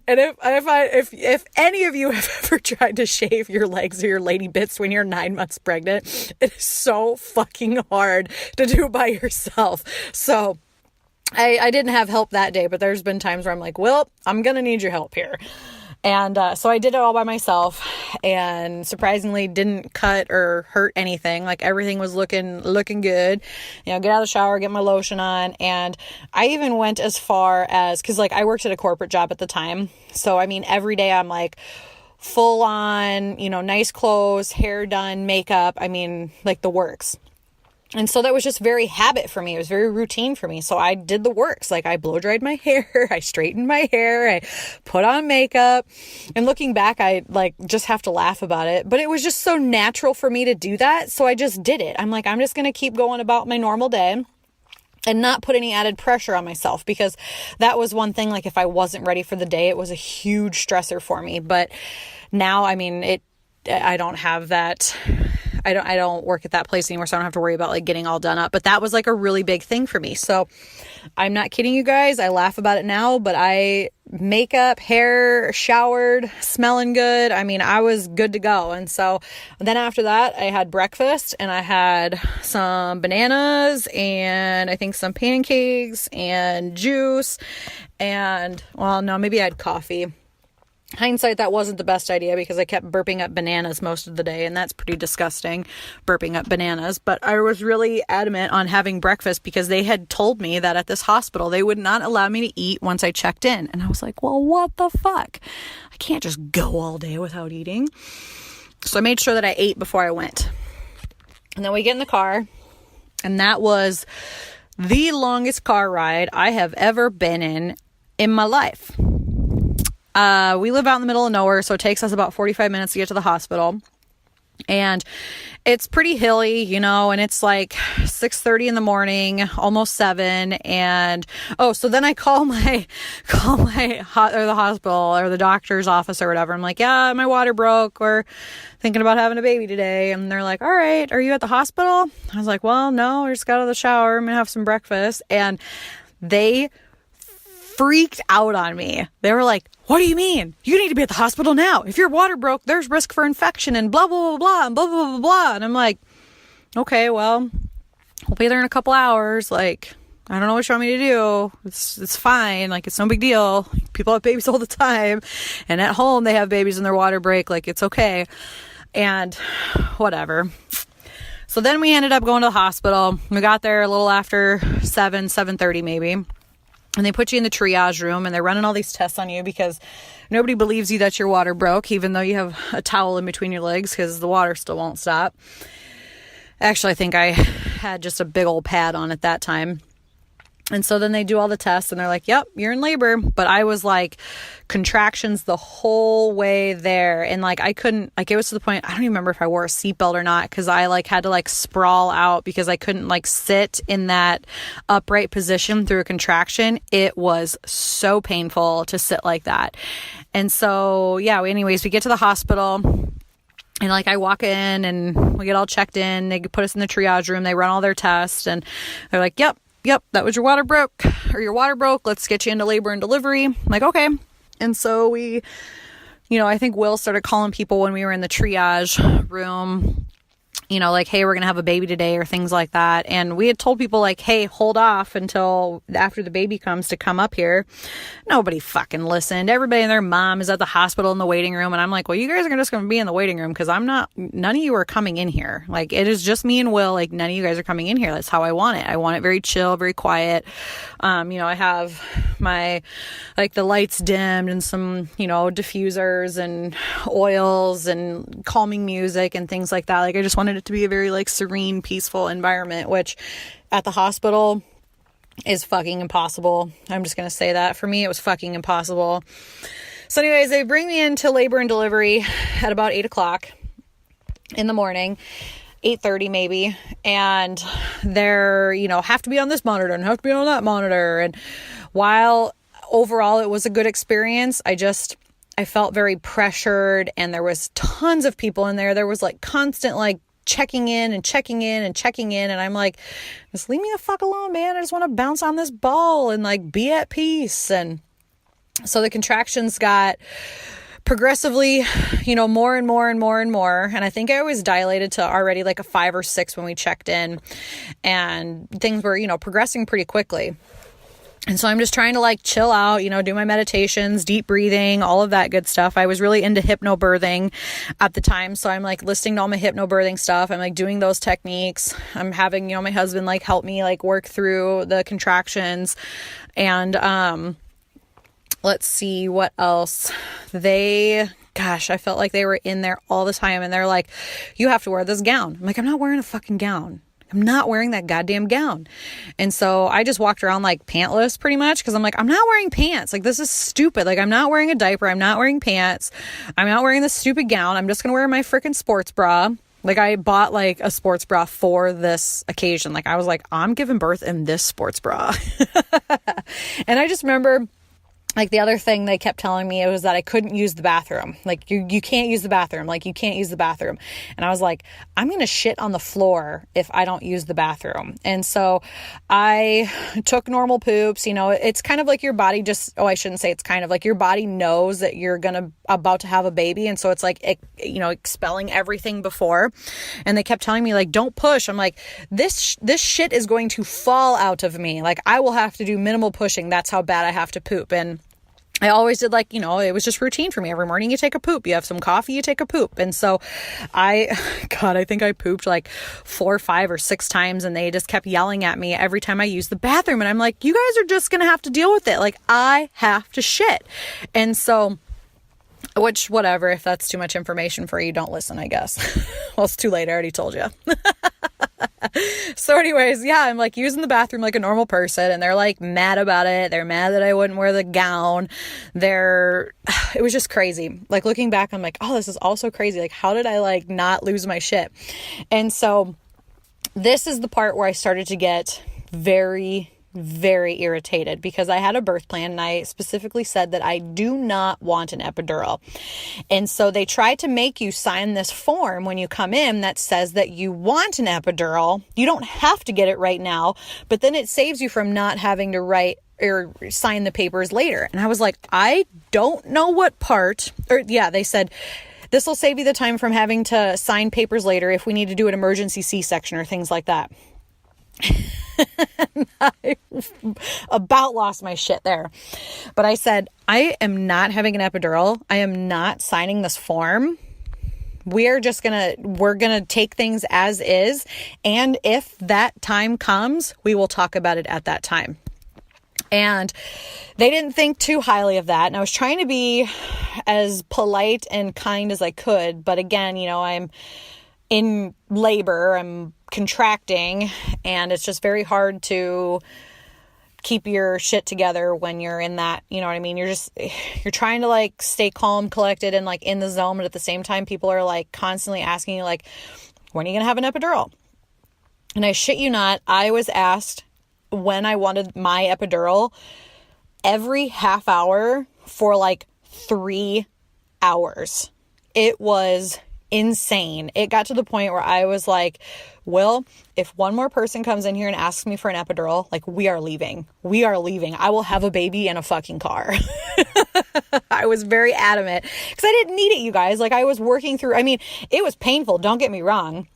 And if any of you have ever tried to shave your legs or your lady bits when you're 9 months pregnant, it is so fucking hard to do by yourself. So I didn't have help that day, but there's been times where I'm like, well, I'm gonna need your help here. And so I did it all by myself, and surprisingly didn't cut or hurt anything. Like, everything was looking good. You know, get out of the shower, get my lotion on. And I even went as far as, because like I worked at a corporate job at the time. So I mean, every day I'm like full on, you know, nice clothes, hair done, makeup. I mean, like the works. And so that was just very habit for me. It was very routine for me. So I did the works. Like, I blow dried my hair, I straightened my hair, I put on makeup. And looking back, I like just have to laugh about it. But it was just so natural for me to do that. So I just did it. I'm like, I'm just going to keep going about my normal day and not put any added pressure on myself, because that was one thing. Like, if I wasn't ready for the day, it was a huge stressor for me. But now, I mean, I don't have that I don't work at that place anymore, so I don't have to worry about like getting all done up. But that was like a really big thing for me. So I'm not kidding you guys. I laugh about it now, but makeup, hair, showered, smelling good. I mean, I was good to go. And so then after that, I had breakfast and I had some bananas and I think some pancakes and juice and, well, no, maybe I had coffee. Hindsight, that wasn't the best idea because I kept burping up bananas most of the day, and that's pretty disgusting, burping up bananas. But I was really adamant on having breakfast because they had told me that at this hospital they would not allow me to eat once I checked in. And I was like, well, what the fuck? I can't just go all day without eating. So I made sure that I ate before I went. And then we get in the car, and that was the longest car ride I have ever been in my life. We live out in the middle of nowhere, so it takes us about 45 minutes to get to the hospital. And it's pretty hilly, you know, and it's like 6:30 in the morning, almost 7. And, so then I call the hospital or the doctor's office or whatever. I'm like, yeah, my water broke. We're thinking about having a baby today. And they're like, all right, are you at the hospital? I was like, well, no, I just got out of the shower. I'm going to have some breakfast. And they freaked out on me. They were like, what do you mean? You need to be at the hospital now. If your water broke, there's risk for infection and blah, blah, blah, blah, and blah, blah, blah, blah. And I'm like, okay, well, we'll be there in a couple hours. Like, I don't know what you want me to do. It's fine. Like, it's no big deal. People have babies all the time. And at home, they have babies and their water break. Like, it's okay. And whatever. So then we ended up going to the hospital. We got there a little after 7:30 maybe. And they put you in the triage room and they're running all these tests on you because nobody believes you that your water broke, even though you have a towel in between your legs because the water still won't stop. Actually, I think I had just a big old pad on at that time. And so then they do all the tests and they're like, yep, you're in labor. But I was like contractions the whole way there. And like, I couldn't, like, it was to the point, I don't even remember if I wore a seatbelt or not. Cause I like had to like sprawl out because I couldn't like sit in that upright position through a contraction. It was so painful to sit like that. And so, yeah, anyways, we get to the hospital. And like I walk in and we get all checked in. They put us in the triage room. They run all their tests and they're like, yep, that was your water broke. Let's get you into labor and delivery. I'm like, okay. And so we, I think Will started calling people when we were in the triage room, like, hey, we're going to have a baby today or things like that. And we had told people like, hey, hold off until after the baby comes to come up here. Nobody fucking listened. Everybody and their mom is at the hospital in the waiting room. And I'm like, well, you guys are just going to be in the waiting room because none of you are coming in here. Like, it is just me and Will. Like, none of you guys are coming in here. That's how I want it. I want it very chill, very quiet. I have my, like, the lights dimmed and some, diffusers and oils and calming music and things like that. Like, I just wanted it to be a very like serene, peaceful environment, which at the hospital is fucking impossible. I'm just going to say that. For me, it was fucking impossible. So anyways, they bring me into labor and delivery at about 8:00 in the morning, 8:30 maybe. And they're, have to be on this monitor and have to be on that monitor. And while overall it was a good experience, I felt very pressured and there was tons of people in there. There was like constant like checking in. And I'm like, just leave me the fuck alone, man. I just want to bounce on this ball and like be at peace. And so the contractions got progressively, more and more and more and more. And I think I was dilated to already like a 5 or 6 when we checked in, and things were, progressing pretty quickly. And so I'm just trying to like chill out, do my meditations, deep breathing, all of that good stuff. I was really into hypnobirthing at the time. So I'm like listening to all my hypnobirthing stuff. I'm like doing those techniques. I'm having, my husband like help me like work through the contractions. And let's see what else. I felt like they were in there all the time. And they're like, you have to wear this gown. I'm like, I'm not wearing a fucking gown. I'm not wearing that goddamn gown. And so I just walked around like pantless pretty much because I'm like, I'm not wearing pants. Like, this is stupid. Like, I'm not wearing a diaper. I'm not wearing pants. I'm not wearing this stupid gown. I'm just going to wear my freaking sports bra. Like, I bought like a sports bra for this occasion. Like, I was like, I'm giving birth in this sports bra. And I just remember like the other thing they kept telling me, it was that I couldn't use the bathroom. Like you can't use the bathroom. Like you can't use the bathroom. And I was like, I'm going to shit on the floor if I don't use the bathroom. And so I took normal poops. You know, it's kind of like your body just, I shouldn't say it's kind of like your body knows that you're about to have a baby. And so it's like, you know, expelling everything before. And they kept telling me like, don't push. I'm like, this shit is going to fall out of me. Like I will have to do minimal pushing. That's how bad I have to poop. And I always did, like, you know, it was just routine for me. Every morning you take a poop, you have some coffee, you take a poop. And so I think I pooped like 4, 5, or 6 times, and they just kept yelling at me every time I used the bathroom. And I'm like, you guys are just going to have to deal with it. Like I have to shit. And so, which, whatever, if that's too much information for you, don't listen, I guess. Well, it's too late. I already told you. So anyways, yeah, I'm like using the bathroom like a normal person, and they're like mad about it. They're mad that I wouldn't wear the gown. It was just crazy. Like looking back, I'm like, oh, this is all so crazy. Like, how did I like not lose my shit? And so this is the part where I started to get very, very irritated, because I had a birth plan and I specifically said that I do not want an epidural. And so they tried to make you sign this form when you come in that says that you want an epidural. You don't have to get it right now, but then it saves you from not having to write or sign the papers later. And I was like, I don't know what part, or yeah, they said, this will save you the time from having to sign papers later if we need to do an emergency C-section or things like that. I about lost my shit there. But I said, I am not having an epidural. I am not signing this form. We're gonna take things as is. And if that time comes, we will talk about it at that time. And they didn't think too highly of that. And I was trying to be as polite and kind as I could. But again, you know, I'm in labor, I'm contracting, and it's just very hard to keep your shit together when you're in that, you know what I mean? You're trying to like stay calm, collected, and like in the zone, but at the same time, people are like constantly asking you like, when are you going to have an epidural? And I shit you not, I was asked when I wanted my epidural every half hour for like 3 hours. It was insane. It got to the point where I was like, well, if one more person comes in here and asks me for an epidural, like we are leaving. I will have a baby in a fucking car. I was very adamant because I didn't need it, you guys. Like I was working through, I mean, it was painful. Don't get me wrong.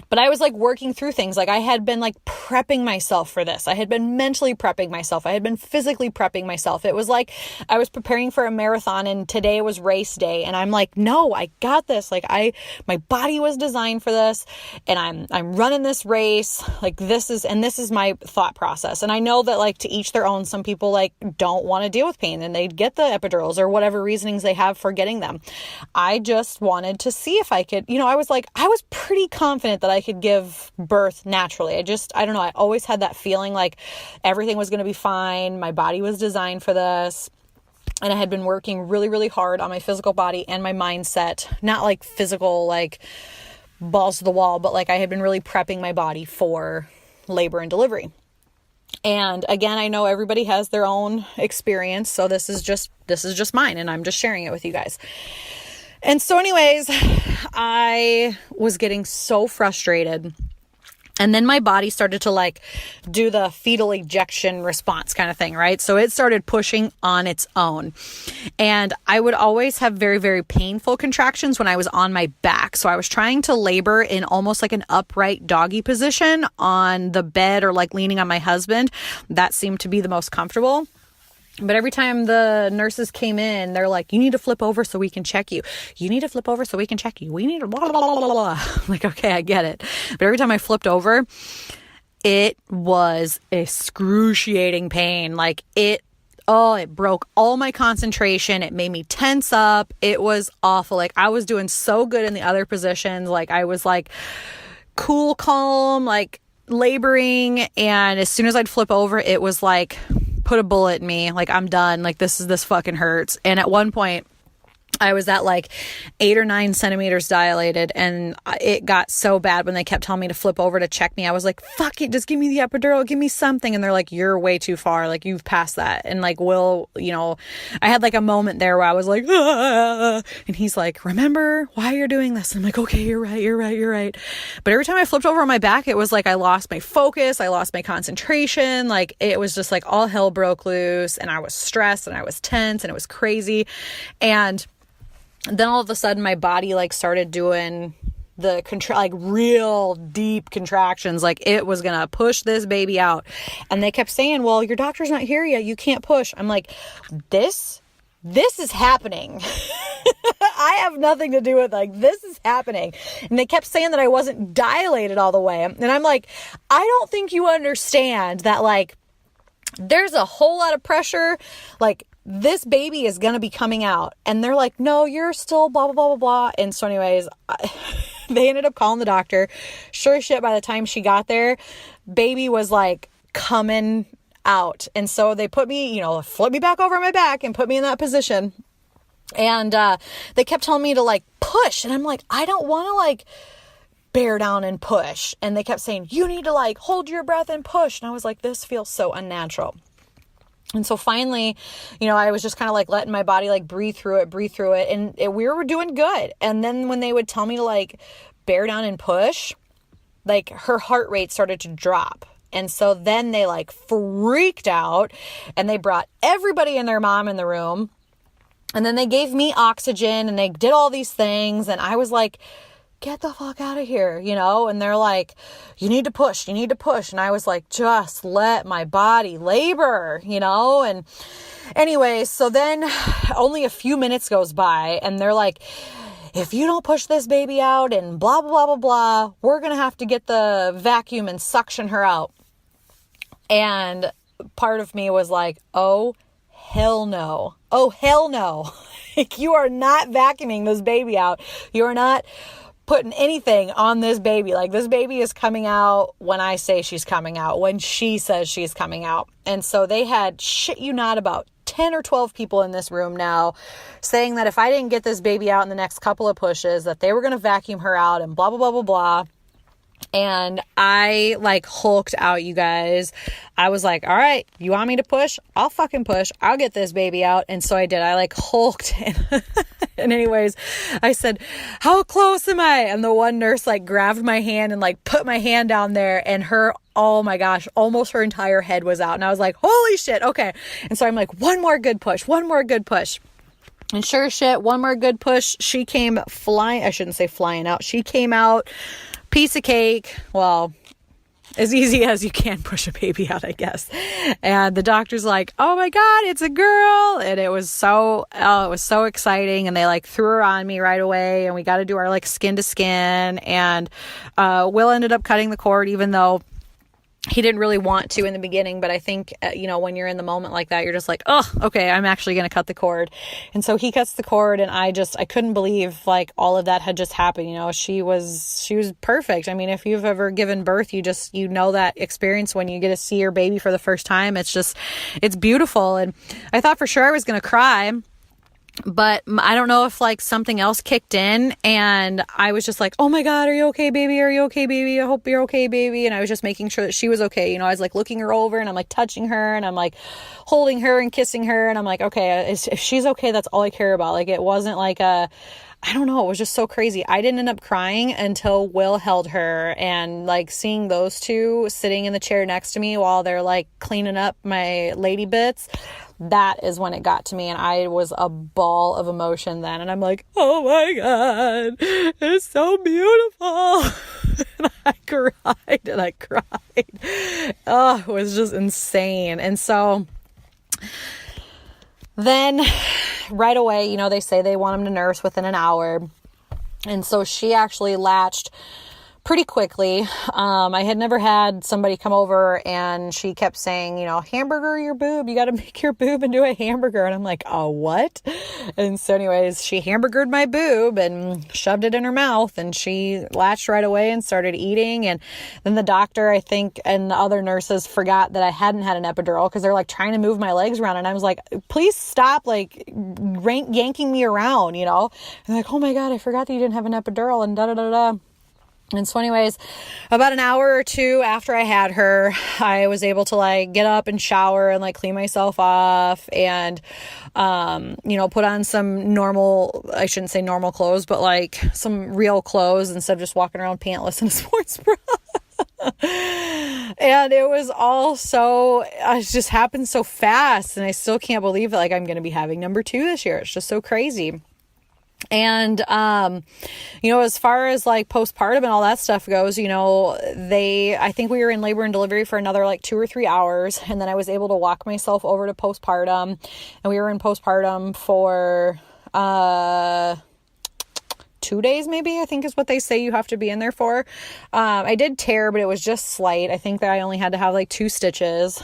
But I was like working through things. Like I had been like prepping myself for this. I had been mentally prepping myself. I had been physically prepping myself. It was like I was preparing for a marathon and today was race day. And I'm like, no, I got this. Like my body was designed for this, and I'm running this race. Like this is my thought process. And I know that like to each their own, some people like don't want to deal with pain and they get the epidurals or whatever reasonings they have for getting them. I just wanted to see if I could, you know, I was pretty confident that I could give birth naturally. I don't know. I always had that feeling like everything was going to be fine. My body was designed for this. And I had been working really, really hard on my physical body and my mindset, not like physical, like balls to the wall, but like I had been really prepping my body for labor and delivery. And again, I know everybody has their own experience. So this is just mine, and I'm just sharing it with you guys. And so anyways, I was getting so frustrated. And then my body started to like do the fetal ejection response kind of thing, right? So it started pushing on its own. And I would always have very, very painful contractions when I was on my back. So I was trying to labor in almost like an upright doggy position on the bed or like leaning on my husband. That seemed to be the most comfortable. But every time the nurses came in, they're like, you need to flip over so we can check you. You need to flip over so we can check you. We need to blah, blah, blah, blah, blah. I'm like, okay, I get it. But every time I flipped over, it was excruciating pain. Like it broke all my concentration. It made me tense up. It was awful. Like I was doing so good in the other positions. Like I was like cool, calm, like laboring. And as soon as I'd flip over, it was like, put a bullet in me. Like I'm done. Like this fucking hurts. And at one point I was at like 8 or 9 centimeters dilated, and it got so bad when they kept telling me to flip over to check me. I was like, fuck it, just give me the epidural, give me something. And they're like, you're way too far. Like, you've passed that. And like, I had like a moment there where I was like, ah, and he's like, remember why you're doing this? And I'm like, okay, you're right. But every time I flipped over on my back, it was like, I lost my focus. I lost my concentration. Like, it was just like all hell broke loose, and I was stressed and I was tense and it was crazy. And then all of a sudden my body like started doing the real deep contractions, like it was gonna push this baby out. And they kept saying, well, your doctor's not here yet, you can't push. I'm like, this is happening. I have nothing to do with, like, this is happening. And they kept saying that I wasn't dilated all the way. And I'm like, I don't think you understand that, like, there's a whole lot of pressure, like, this baby is going to be coming out. And they're like, no, you're still blah, blah, blah, blah, blah. And so anyways, they ended up calling the doctor. Sure as shit, by the time she got there, baby was like coming out. And so they put me, flip me back over on my back and put me in that position. And they kept telling me to like push. And I'm like, I don't want to like bear down and push. And they kept saying, you need to like hold your breath and push. And I was like, this feels so unnatural. And so finally, I was just kind of like letting my body like breathe through it. And we were doing good. And then when they would tell me to like bear down and push, like her heart rate started to drop. And so then they like freaked out, and they brought everybody and their mom in the room. And then they gave me oxygen, and they did all these things. And I was like, get the fuck out of here, and they're like, you need to push. And I was like, just let my body labor, and anyway, so then only a few minutes goes by, and they're like, if you don't push this baby out and blah, blah, blah, blah, blah, we're going to have to get the vacuum and suction her out. And part of me was like, oh, hell no. Like, you are not vacuuming this baby out. You are not putting anything on this baby. Like, this baby is coming out when I say she's coming out, when she says she's coming out. And so they had, shit you not, about 10 or 12 people in this room now saying that if I didn't get this baby out in the next couple of pushes, that they were going to vacuum her out and blah, blah, blah, blah, blah. And I like hulked out, you guys. I was like, all right, you want me to push? I'll fucking push. I'll get this baby out. And so I did. I like hulked. And anyways, I said, how close am I? And the one nurse like grabbed my hand and like put my hand down there, and oh my gosh, almost her entire head was out. And I was like, holy shit. Okay. And so I'm like, one more good push. And sure as shit, one more good push. She came flying. I shouldn't say flying out. She came out. Piece of cake. Well, as easy as you can push a baby out, I guess. And the doctor's like, oh my God, it's a girl. And it was so exciting. And they like threw her on me right away. And we got to do our like skin to skin. And Will ended up cutting the cord, even though he didn't really want to in the beginning. But I think, when you're in the moment like that, you're just like, oh, okay, I'm actually going to cut the cord. And so he cuts the cord, and I couldn't believe like all of that had just happened. She was perfect. I mean, if you've ever given birth, you know that experience when you get to see your baby for the first time. It's beautiful. And I thought for sure I was going to cry. But I don't know if like something else kicked in, and I was just like, oh my God, are you okay, baby? Are you okay, baby? I hope you're okay, baby. And I was just making sure that she was okay. I was like looking her over, and I'm like touching her, and I'm like holding her and kissing her. And I'm like, okay, if she's okay, that's all I care about. Like, it wasn't like I don't know. It was just so crazy. I didn't end up crying until Will held her, and like seeing those two sitting in the chair next to me while they're like cleaning up my lady bits. That is when it got to me, and I was a ball of emotion then. And I'm like, oh my God, it's so beautiful. And I cried. Oh, it was just insane. And so then right away, they say they want him to nurse within an hour. And so she actually latched pretty quickly. I had never had somebody come over and she kept saying, hamburger your boob. You got to make your boob into a hamburger. And I'm like, oh, what? And so anyways, she hamburgered my boob and shoved it in her mouth, and she latched right away and started eating. And then the doctor, I think, and the other nurses forgot that I hadn't had an epidural because they're like trying to move my legs around. And I was like, please stop like yanking me around, And like, oh my God, I forgot that you didn't have an epidural and da-da-da-da. And so anyways, about an hour or two after I had her, I was able to like get up and shower and like clean myself off and, put on some normal, I shouldn't say normal clothes, but like some real clothes instead of just walking around pantless in a sports bra. And it was all it just happened so fast. And I still can't believe that like I'm going to be having number 2 this year. It's just so crazy. And, as far as like postpartum and all that stuff goes, I think we were in labor and delivery for another like 2 or 3 hours. And then I was able to walk myself over to postpartum, and we were in postpartum for, 2 days, maybe, I think is what they say you have to be in there for. I did tear, but it was just slight. I think that I only had to have like 2 stitches.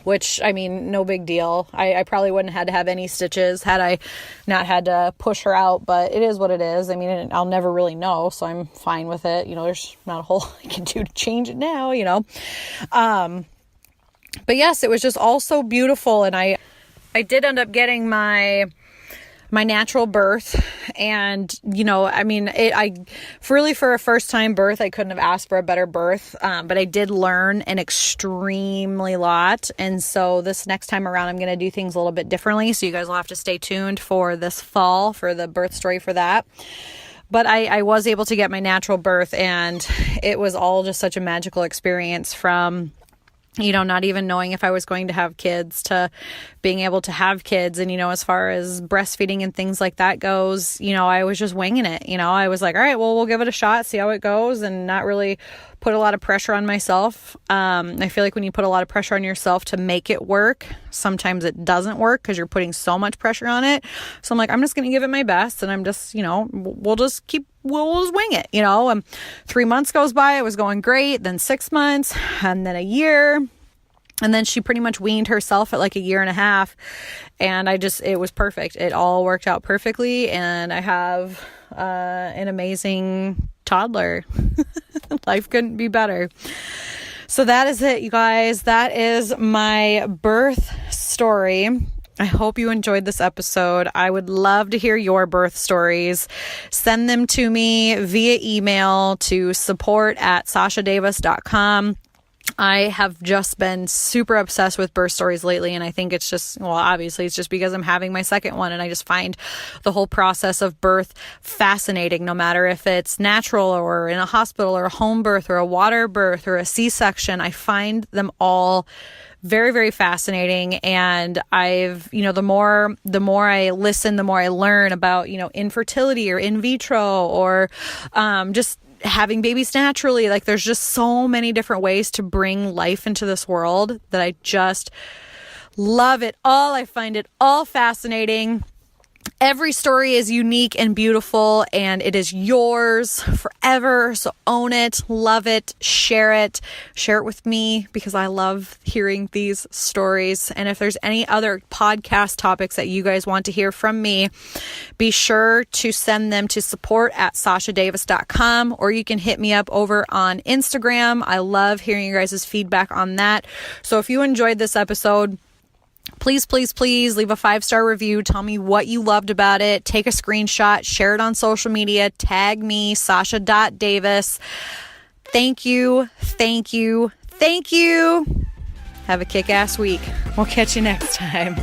Which, I mean, no big deal. I probably wouldn't have had to have any stitches had I not had to push her out, but it is what it is. I mean, I'll never really know, so I'm fine with it. There's not a whole lot I can do to change it now, But yes, it was just all so beautiful, and I did end up getting my natural birth. And, for a first time birth, I couldn't have asked for a better birth. But I did learn an extremely lot. And so this next time around, I'm going to do things a little bit differently. So you guys will have to stay tuned for this fall for the birth story for that. But I was able to get my natural birth, and it was all just such a magical experience, from not even knowing if I was going to have kids to being able to have kids. And, as far as breastfeeding and things like that goes, I was just winging it. I was like, all right, well, we'll give it a shot, see how it goes, and not really put a lot of pressure on myself. I feel like when you put a lot of pressure on yourself to make it work, sometimes it doesn't work because you're putting so much pressure on it. So I'm like, I'm just going to give it my best, and I'm just, we'll just wing it, and 3 months goes by. It was going great. Then 6 months, and then a year. And then she pretty much weaned herself at like 1.5 years. And it was perfect. It all worked out perfectly. And I have an amazing toddler. Life couldn't be better. So that is it, you guys. That is my birth story. I hope you enjoyed this episode. I would love to hear your birth stories. Send them to me via email to support@sashadavis.com. I have just been super obsessed with birth stories lately, and I think it's just, obviously it's just because I'm having my second one, and I just find the whole process of birth fascinating, no matter if it's natural or in a hospital or a home birth or a water birth or a C-section. I find them all very, very fascinating. And the more I listen, the more I learn about, infertility or in vitro or just having babies naturally. Like, there's just so many different ways to bring life into this world that I just love it all. I find it all fascinating. Every story is unique and beautiful, and it is yours forever. So own it, love it, share it with me, because I love hearing these stories. And if there's any other podcast topics that you guys want to hear from me, be sure to send them to support@sashadavis.com, or you can hit me up over on Instagram. I love hearing your guys' feedback on that. So if you enjoyed this episode, please, please, please leave a 5-star review. Tell me what you loved about it. Take a screenshot, share it on social media, tag me, Sasha.Davis. Thank you, thank you, thank you. Have a kick-ass week. We'll catch you next time.